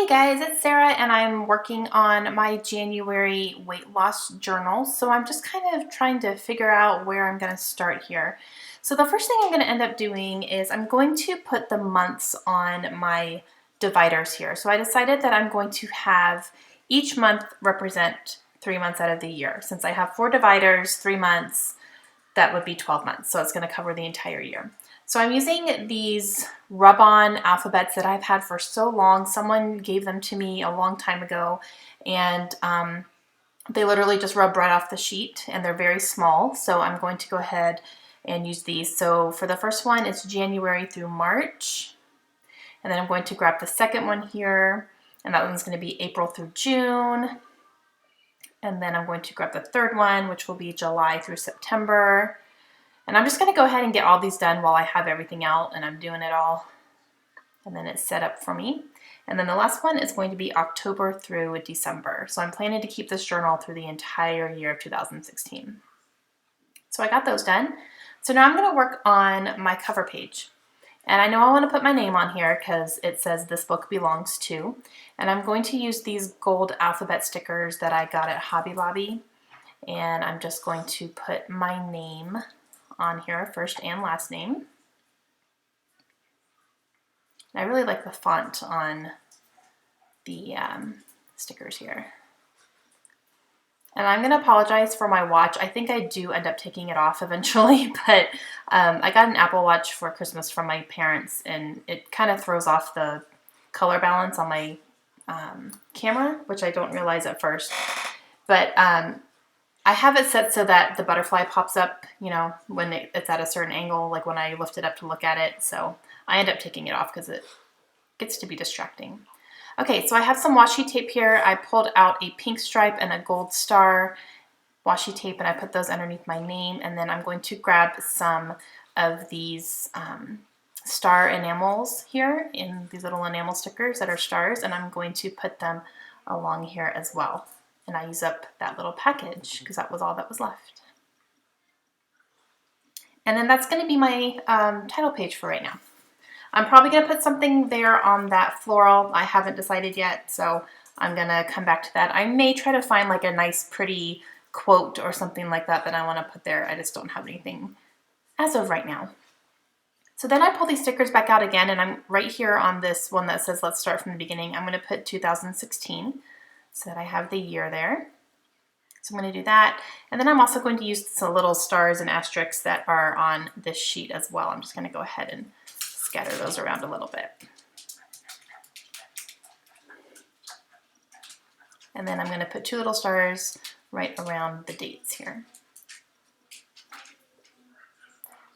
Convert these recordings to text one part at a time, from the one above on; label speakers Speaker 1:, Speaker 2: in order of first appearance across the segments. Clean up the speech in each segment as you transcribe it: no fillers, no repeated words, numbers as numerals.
Speaker 1: guys, it's Sarah and I'm working on my January weight loss journal. So I'm just kind of trying to figure out where I'm going to start here. So the first thing I'm going to end up doing is I'm going to put the months on my dividers here. So I decided that I'm going to have each month represent 3 months out of the year. Since I have 4 dividers, 3 months, that would be 12 months. So it's going to cover the entire year. So I'm using these rub-on alphabets that I've had for so long. Someone gave them to me a long time ago, and they literally just rub right off the sheet, and they're very small. So I'm going to go ahead and use these. So for the first one, it's January through March. And then I'm going to grab the second one here, and that one's going to be April through June. And then I'm going to grab the third one, which will be July through September. And I'm just going to go ahead and get all these done while I have everything out and I'm doing it all. And then it's set up for me. And then the last one is going to be October through December. So I'm planning to keep this journal through the entire year of 2016. So I got those done. So now I'm going to work on my cover page. And I know I want to put my name on here because it says this book belongs to. And I'm going to use these gold alphabet stickers that I got at Hobby Lobby. And I'm just going to put my name on here, first and last name. I really like the font on the stickers here. And I'm going to apologize for my watch. I think I do end up taking it off eventually, but I got an Apple Watch for Christmas from my parents, and it kind of throws off the color balance on my camera, which I don't realize at first. But I have it set so that the butterfly pops up, you know, when it's at a certain angle, like when I lift it up to look at it. So I end up taking it off because it gets to be distracting. Okay, so I have some washi tape here. I pulled out a pink stripe and a gold star washi tape, and I put those underneath my name. And then I'm going to grab some of these star enamels here in these little enamel stickers that are stars, and I'm going to put them along here as well. And I use up that little package because that was all that was left. And then that's going to be my title page for right now. I'm probably going to put something there on that floral. I haven't decided yet, so I'm going to come back to that. I may try to find like a nice pretty quote or something like that that I want to put there. I just don't have anything as of right now. So then I pull these stickers back out again, and I'm right here on this one that says let's start from the beginning. I'm going to put 2016 so that I have the year there. So I'm going to do that. And then I'm also going to use some little stars and asterisks that are on this sheet as well. I'm just going to go ahead and scatter those around a little bit. And then I'm going to put 2 little stars right around the dates here.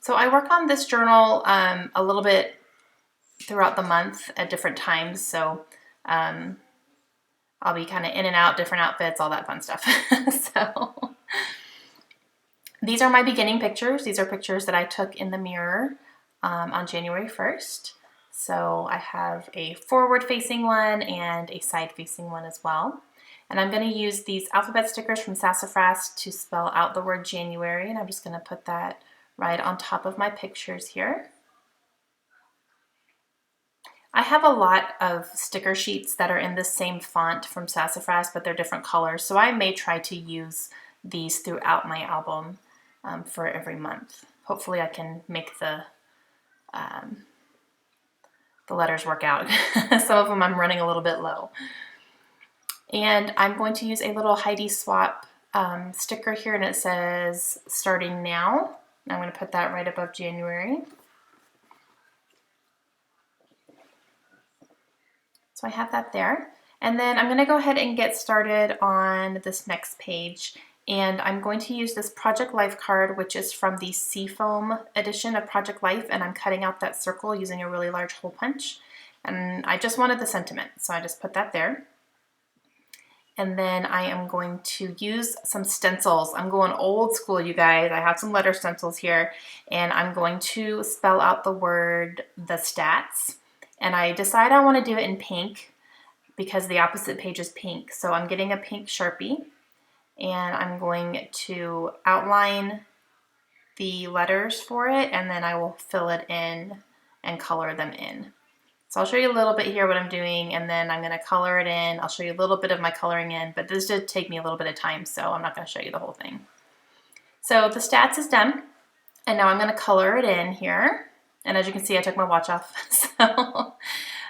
Speaker 1: So I work on this journal a little bit throughout the month at different times. So I'll be kind of in and out, different outfits, all that fun stuff. So these are my beginning pictures. These are pictures that I took in the mirror on January 1st. So I have a forward-facing one and a side-facing one as well. And I'm going to use these alphabet stickers from Sassafras to spell out the word January, and I'm just going to put that right on top of my pictures here. I have a lot of sticker sheets that are in the same font from Sassafras, but they're different colors, so I may try to use these throughout my album for every month. Hopefully I can make the letters work out. Some of them I'm running a little bit low. And I'm going to use a little Heidi Swap sticker here, and it says starting now. I'm going to put that right above January. So I have that there. And then I'm going to go ahead and get started on this next page. And I'm going to use this Project Life card, which is from the Seafoam edition of Project Life. And I'm cutting out that circle using a really large hole punch. And I just wanted the sentiment, so I just put that there. And then I am going to use some stencils. I'm going old school, you guys. I have some letter stencils here. And I'm going to spell out the word, the stats. And I decide I want to do it in pink because the opposite page is pink. So I'm getting a pink Sharpie, and I'm going to outline the letters for it, and then I will fill it in and color them in. So I'll show you a little bit here what I'm doing, and then I'm going to color it in. I'll show you a little bit of my coloring in, but this did take me a little bit of time, so I'm not going to show you the whole thing. So the stats is done, and now I'm going to color it in here. And as you can see, I took my watch off. So,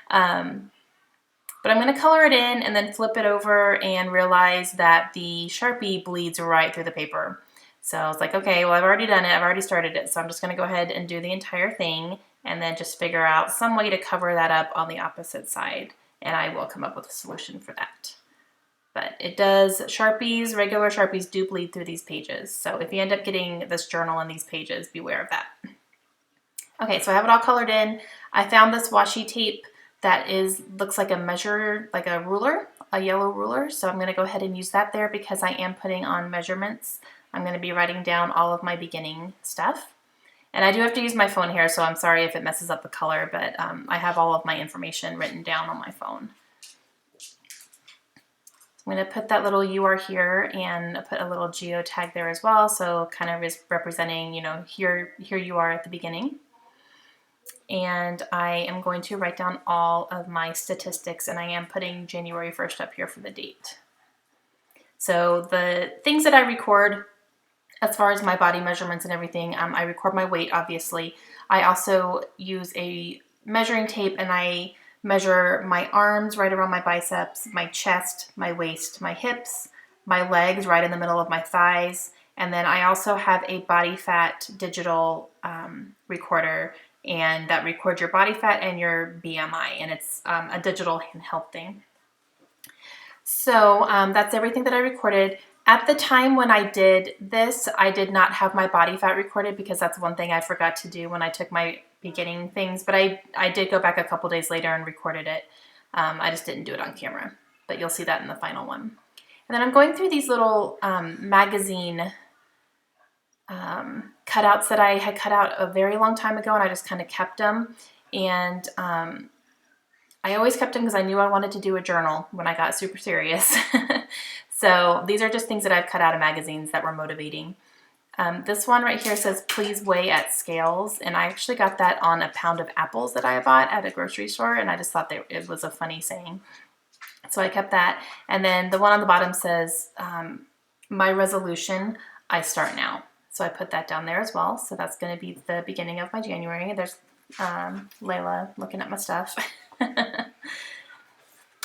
Speaker 1: but I'm going to color it in and then flip it over and realize that the Sharpie bleeds right through the paper. So I was like, okay, well, I've already done it. I've already started it. So I'm just going to go ahead and do the entire thing and then just figure out some way to cover that up on the opposite side. And I will come up with a solution for that. But it does, Sharpies, regular Sharpies do bleed through these pages. So if you end up getting this journal on these pages, beware of that. Okay, so I have it all colored in. I found this washi tape that looks like a measure, like a ruler, a yellow ruler. So I'm gonna go ahead and use that there because I am putting on measurements. I'm gonna be writing down all of my beginning stuff. And I do have to use my phone here, so I'm sorry if it messes up the color, but I have all of my information written down on my phone. I'm going to put that little "you are here" and put a little geotag there as well, so kind of is representing, you know, here you are at the beginning. And I am going to write down all of my statistics, and I am putting January 1st up here for the date. So the things that I record, as far as my body measurements and everything, I record my weight, obviously. I also use a measuring tape and I measure my arms right around my biceps, my chest, my waist, my hips, my legs right in the middle of my thighs. And then I also have a body fat digital recorder, and that records your body fat and your BMI, and it's a digital handheld thing. So that's everything that I recorded. At the time when I did this, I did not have my body fat recorded because that's one thing I forgot to do when I took my beginning things, but I did go back a couple days later and recorded it. I just didn't do it on camera, but you'll see that in the final one. And then I'm going through these little magazine cutouts that I had cut out a very long time ago, and I just kind of kept them. And I always kept them because I knew I wanted to do a journal when I got super serious. So these are just things that I've cut out of magazines that were motivating. This one right here says, "Please weigh at scales." And I actually got that on a pound of apples that I bought at a grocery store. And I just thought that it was a funny saying. So I kept that. And then the one on the bottom says, "My resolution, I start now." So I put that down there as well. So that's going to be the beginning of my January. There's Layla looking at my stuff.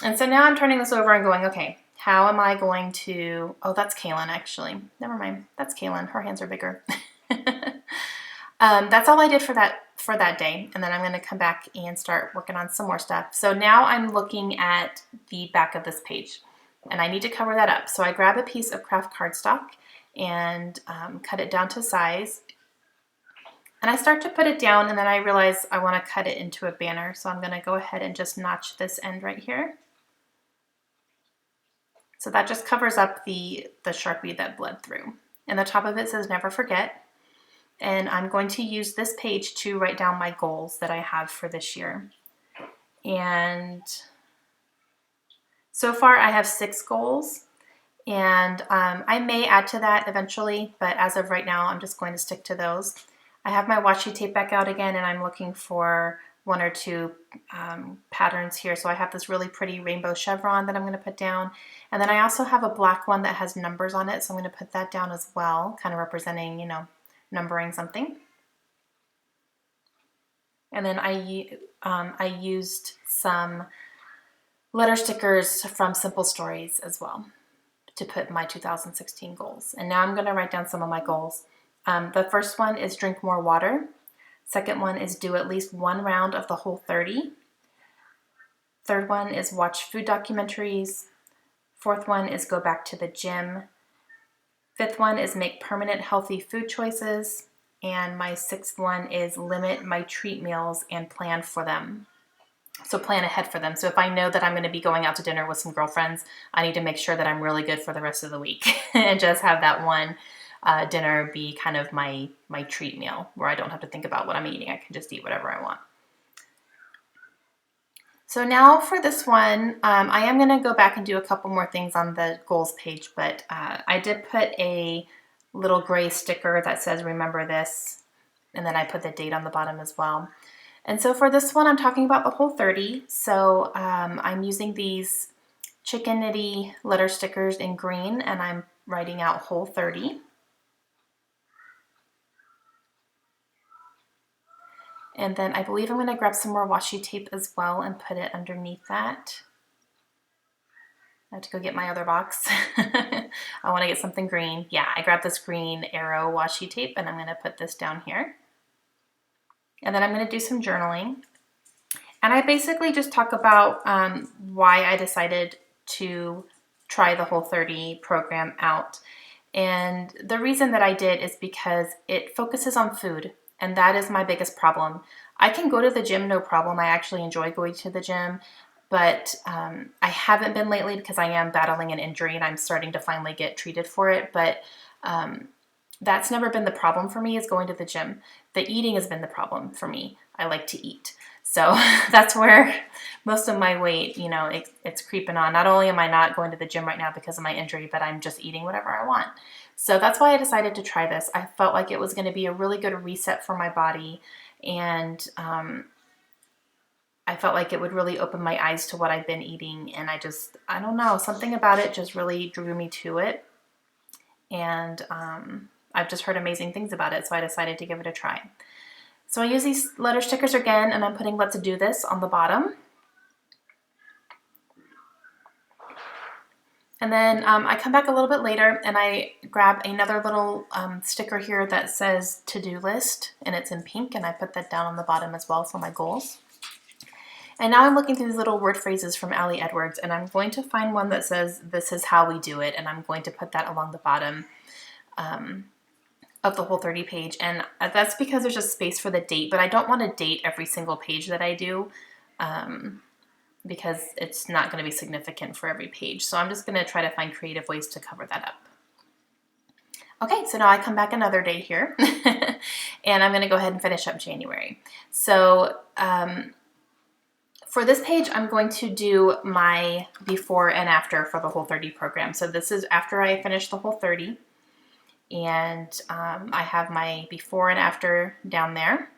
Speaker 1: And so now I'm turning this over and going, okay, how am I going to, oh, that's Kaylin actually. Never mind, that's Kaylin. Her hands are bigger. That's all I did for that day. And then I'm going to come back and start working on some more stuff. So now I'm looking at the back of this page and I need to cover that up. So I grab a piece of craft cardstock and cut it down to size. And I start to put it down and then I realize I want to cut it into a banner. So I'm going to go ahead and just notch this end right here. So that just covers up the Sharpie that bled through. And the top of it says "Never Forget." And I'm going to use this page to write down my goals that I have for this year. And so far I have 6 goals. And I may add to that eventually, but as of right now, I'm just going to stick to those. I have my washi tape back out again, and I'm looking for 1 or 2 patterns here. So I have this really pretty rainbow chevron that I'm going to put down. And then I also have a black one that has numbers on it. So I'm going to put that down as well, kind of representing, you know, numbering something. And then I used some letter stickers from Simple Stories as well to put my 2016 goals. And now I'm going to write down some of my goals. The first one is drink more water. Second one is do at least 1 round of the Whole30. Third one is watch food documentaries. Fourth one is go back to the gym. Fifth one is make permanent healthy food choices. And my 6th one is limit my treat meals and plan for them. So plan ahead for them. So if I know that I'm going to be going out to dinner with some girlfriends, I need to make sure that I'm really good for the rest of the week and just have that one dinner be kind of my treat meal where I don't have to think about what I'm eating. I can just eat whatever I want. So now for this one, I am going to go back and do a couple more things on the goals page, but I did put a little gray sticker that says "Remember this," and then I put the date on the bottom as well. And so for this one, I'm talking about the Whole30. So I'm using these Chicken Nitty letter stickers in green, and I'm writing out Whole30. And then I believe I'm going to grab some more washi tape as well and put it underneath that. I have to go get my other box. I want to get something green. Yeah, I grabbed this green arrow washi tape, and I'm going to put this down here. And then I'm going to do some journaling. And I basically just talk about why I decided to try the Whole30 program out. And the reason that I did is because it focuses on food, and that is my biggest problem. I can go to the gym, no problem. I actually enjoy going to the gym, but I haven't been lately because I am battling an injury and I'm starting to finally get treated for it. But that's never been the problem for me, is going to the gym. The eating has been the problem for me. I like to eat. So that's where most of my weight, you know, it's creeping on. Not only am I not going to the gym right now because of my injury, but I'm just eating whatever I want. So that's why I decided to try this. I felt like it was going to be a really good reset for my body, and I felt like it would really open my eyes to what I've been eating. And I don't know, something about it just really drew me to it. And I've just heard amazing things about it, so I decided to give it a try. So I use these letter stickers again, and I'm putting "Let's do this" on the bottom. And then I come back a little bit later and I grab another little sticker here that says "to-do list," and it's in pink, and I put that down on the bottom as well for my goals. And now I'm looking through these little word phrases from Ali Edwards, and I'm going to find one that says "this is how we do it," and I'm going to put that along the bottom of the Whole30 page. And that's because there's a space for the date, but I don't want to date every single page that I do because it's not going to be significant for every page. So I'm just going to try to find creative ways to cover that up. Okay, so now I come back another day here and I'm going to go ahead and finish up January. So for this page, I'm going to do my before and after for the Whole30 program. So this is after I finish the Whole30. And I have my before and after down there.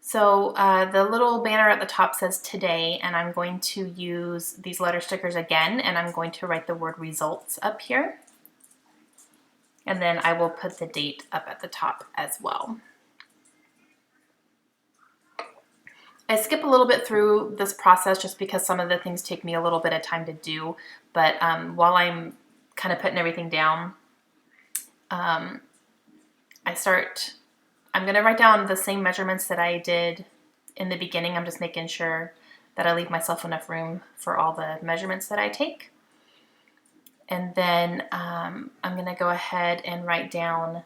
Speaker 1: So the little banner at the top says "today," and I'm going to use these letter stickers again, and I'm going to write the word "results" up here. And then I will put the date up at the top as well. I skip a little bit through this process just because some of the things take me a little bit of time to do, but while I'm kind of putting everything down, I'm going to write down the same measurements that I did in the beginning. I'm just making sure that I leave myself enough room for all the measurements that I take. And then I'm going to go ahead and write down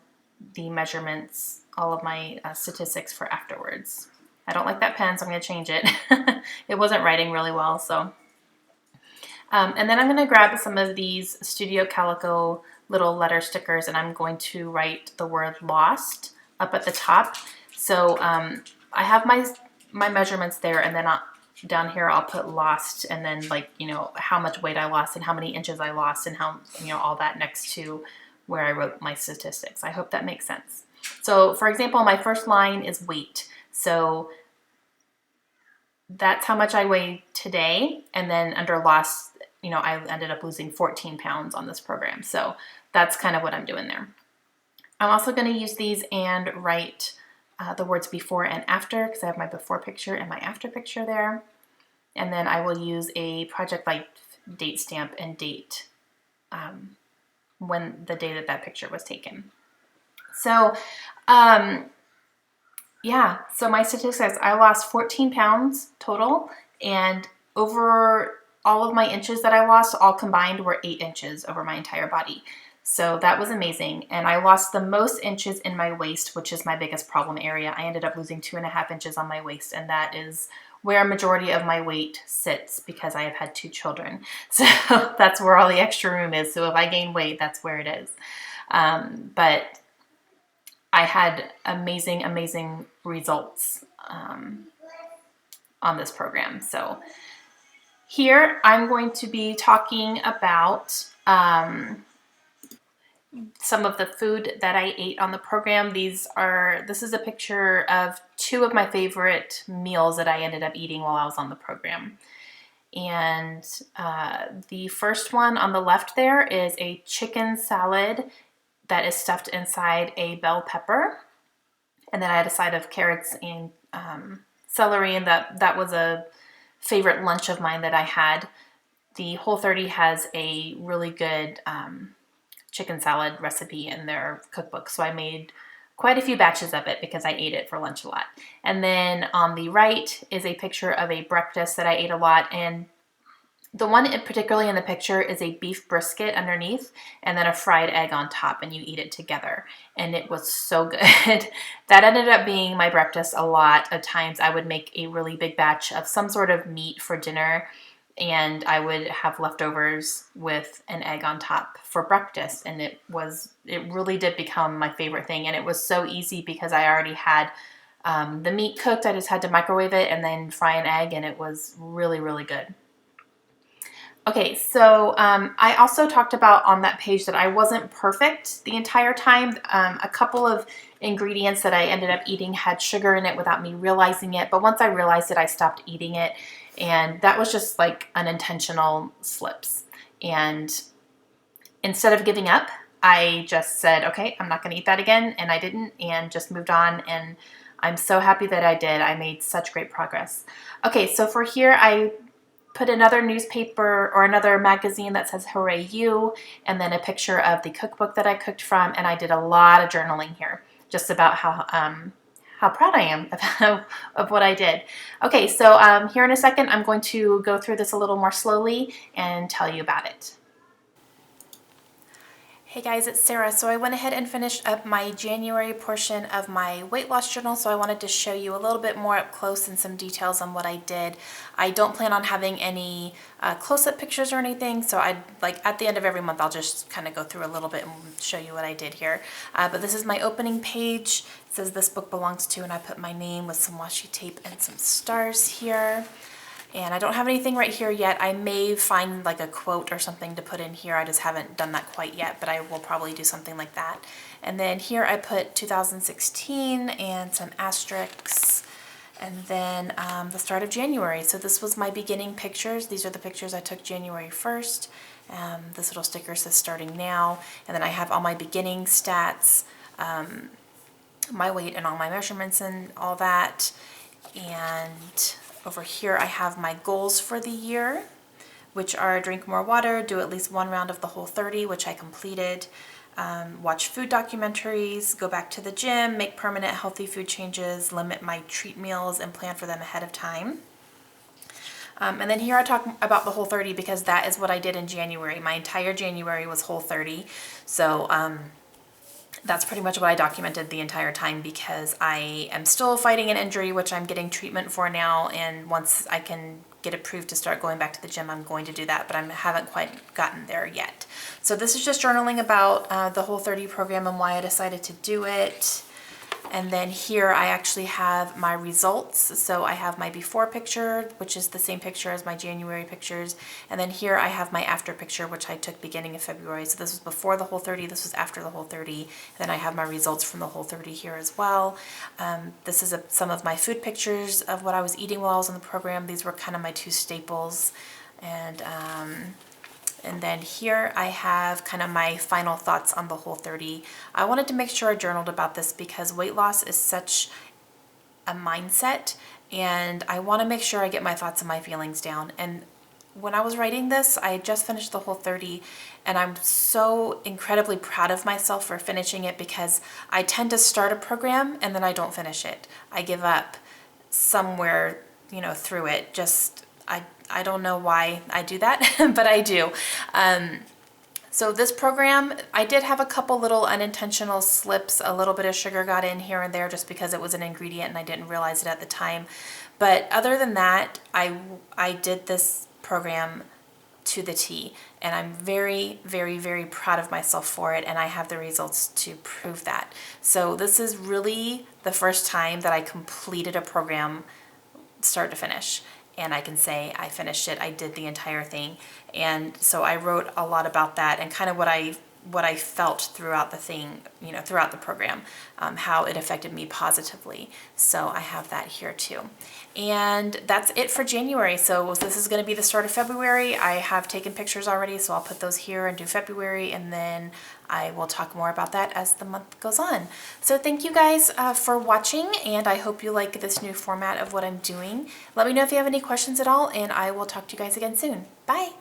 Speaker 1: the measurements, all of my statistics for afterwards. I don't like that pen, so I'm going to change it. It wasn't writing really well, so. And then I'm going to grab some of these Studio Calico little letter stickers, and I'm going to write the word "lost" up at the top. So I have my measurements there, and then down here I'll put "lost," and then, like, you know, how much weight I lost and how many inches I lost and how, you know, all that next to where I wrote my statistics. I hope that makes sense. So for example, my first line is weight. So that's how much I weigh today, and then under "lost," you know, I ended up losing 14 pounds on this program. So that's kind of what I'm doing there. I'm also going to use these and write the words "before" and "after," because I have my before picture and my after picture there. And then I will use a Project Life date stamp and date when the day that picture was taken. So yeah, so my statistics, I lost 14 pounds total, and over all of my inches that I lost, all combined, were 8 inches over my entire body. So that was amazing. And I lost the most inches in my waist, which is my biggest problem area. I ended up losing 2.5 inches on my waist, and that is where a majority of my weight sits because I have had 2 children. So that's where all the extra room is. So if I gain weight, that's where it is. But I had amazing, amazing results on this program. So here I'm going to be talking about some of the food that I ate on the program. This is a picture of two of my favorite meals that I ended up eating while I was on the program. And the first one on the left there is a chicken salad that is stuffed inside a bell pepper. And then I had a side of carrots and celery, and that was a favorite lunch of mine that I had. The Whole30 has a really good chicken salad recipe in their cookbook, so I made quite a few batches of it because I ate it for lunch a lot. And then on the right is a picture of a breakfast that I ate a lot, and the one particularly in the picture is a beef brisket underneath and then a fried egg on top, and you eat it together. And it was so good. That ended up being my breakfast a lot of times. I would make a really big batch of some sort of meat for dinner, and I would have leftovers with an egg on top for breakfast. And it really did become my favorite thing. And it was so easy because I already had the meat cooked. I just had to microwave it and then fry an egg, and it was really, really good. Okay, so I also talked about on that page that I wasn't perfect the entire time. A couple of ingredients that I ended up eating had sugar in it without me realizing it, but once I realized it, I stopped eating it, and that was just like unintentional slips. And instead of giving up, I just said, okay, I'm not going to eat that again, and I didn't, and just moved on, and I'm so happy that I did. I made such great progress. Okay, so for here, I put another newspaper or another magazine that says Hooray You, and then a picture of the cookbook that I cooked from, and I did a lot of journaling here, just about how proud I am of what I did. Okay, so here in a second, I'm going to go through this a little more slowly and tell you about it. Hey guys, it's Sarah. So I went ahead and finished up my January portion of my weight loss journal, so I wanted to show you a little bit more up close and some details on what I did. I don't plan on having any close-up pictures or anything, so at the end of every month I'll just kind of go through a little bit and show you what I did here. But this is my opening page. It says this book belongs to, and I put my name with some washi tape and some stars here. And I don't have anything right here yet. I may find like a quote or something to put in here. I just haven't done that quite yet, but I will probably do something like that. And then here I put 2016 and some asterisks, and then the start of January. So this was my beginning pictures. These are the pictures I took January 1st. This little sticker says starting now. And then I have all my beginning stats, my weight and all my measurements and all that. And over here I have my goals for the year, which are drink more water, do at least one round of the Whole30, which I completed, watch food documentaries, go back to the gym, make permanent healthy food changes, limit my treat meals, and plan for them ahead of time. And then here I talk about the Whole30 because that is what I did in January. My entire January was Whole30. So that's pretty much what I documented the entire time because I am still fighting an injury, which I'm getting treatment for now. And once I can get approved to start going back to the gym, I'm going to do that, but I haven't quite gotten there yet. So this is just journaling about the Whole30 program and why I decided to do it. And then here I actually have my results. So I have my before picture, which is the same picture as my January pictures. And then here I have my after picture, which I took beginning of February. So this was before the Whole30, this was after the Whole30. And then I have my results from the Whole30 here as well. This is some of my food pictures of what I was eating while I was in the program. These were kind of my two staples. And then here I have kind of my final thoughts on the Whole30. I wanted to make sure I journaled about this because weight loss is such a mindset, and I want to make sure I get my thoughts and my feelings down. And when I was writing this, I had just finished the Whole30, and I'm so incredibly proud of myself for finishing it because I tend to start a program and then I don't finish it. I give up somewhere, through it. I don't know why I do that, but I do. So this program, I did have a couple little unintentional slips. A little bit of sugar got in here and there just because it was an ingredient and I didn't realize it at the time. But other than that, I did this program to the T, and I'm very, very, very proud of myself for it, and I have the results to prove that. So this is really the first time that I completed a program start to finish. And I can say I finished it, I did the entire thing. And so I wrote a lot about that and kind of what I what I felt throughout the thing, you know, throughout the program, how it affected me positively. So I have that here too. And that's it for January. So this is going to be the start of February. I have taken pictures already, so I'll put those here and do February, and then I will talk more about that as the month goes on. So thank you guys for watching, and I hope you like this new format of what I'm doing. Let me know if you have any questions at all, and I will talk to you guys again soon. Bye!